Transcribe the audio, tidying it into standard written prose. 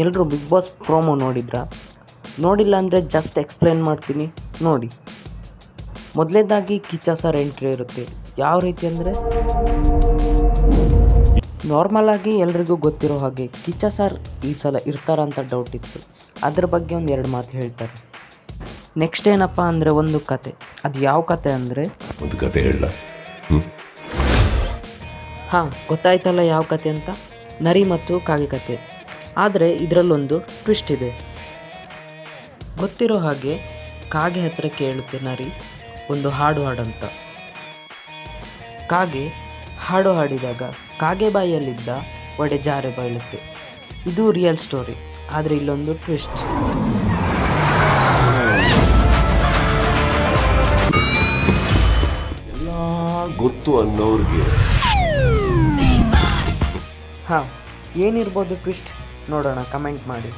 ಎಲ್ಲರೂ big boss promo ನೋಡಿದ್ರಾ? ನೋಡಿಲ್ಲ ಅಂದರೆ ಜಸ್ಟ್ ಎಕ್ಸ್ಪ್ಲೇನ್ ಮಾಡ್ತೀನಿ ನೋಡಿ. ಮೊದಲನೇದಾಗಿ ಕಿಚ್ಚ ಸರ್ ಎಂಟ್ರಿ ಇರುತ್ತೆ. ಯಾವ ರೀತಿ ಅಂದರೆ, ನಾರ್ಮಲಾಗಿ ಎಲ್ರಿಗೂ ಗೊತ್ತಿರೋ ಹಾಗೆ ಕಿಚ್ಚ ಸರ್ ಈ ಸಲ ಇರ್ತಾರಂತ ಡೌಟ್ ಇತ್ತು. ಅದ್ರ ಬಗ್ಗೆ ಒಂದು 2 ಮಾತು ಹೇಳ್ತಾರೆ. ನೆಕ್ಸ್ಟ್ ಏನಪ್ಪ ಅಂದರೆ ಒಂದು ಕತೆ. ಅದು ಯಾವ ಕತೆ ಅಂದರೆ, ಒಂದು ಕತೆ ಹೇಳ. ಹಾಂ, ಗೊತ್ತಾಯ್ತಲ್ಲ ಯಾವ ಕತೆ ಅಂತ. ನರಿ ಮತ್ತು ಕಾಗೆ ಕತೆ. ಆದರೆ ಇದರಲ್ಲೊಂದು ಟ್ವಿಸ್ಟ್ ಇದೆ. ಗೊತ್ತಿರೋ ಹಾಗೆ ಕಾಗೆ ಹತ್ರ ಕೇಳುತ್ತೆ ನರಿ ಒಂದು ಹಾಡಂತ. ಕಾಗೆ ಹಾಡು ಹಾಡಿದಾಗ ಕಾಗೆ ಬಾಯಲ್ಲಿದ್ದ ಒಡೆ ಜಾರೆ ಬೀಳುತ್ತೆ. ಇದು ರಿಯಲ್ ಸ್ಟೋರಿ. ಆದರೆ ಇಲ್ಲೊಂದು ಟ್ವಿಸ್ಟ್. ಎಲ್ಲ ಗೊತ್ತು ಅನ್ನೋರ್ಗೆ ಹಾಂ, ಏನಿರ್ಬೋದು ಟ್ವಿಸ್ಟ್? ನೋಡೋಣ, ಕಮೆಂಟ್ ಮಾಡಿ.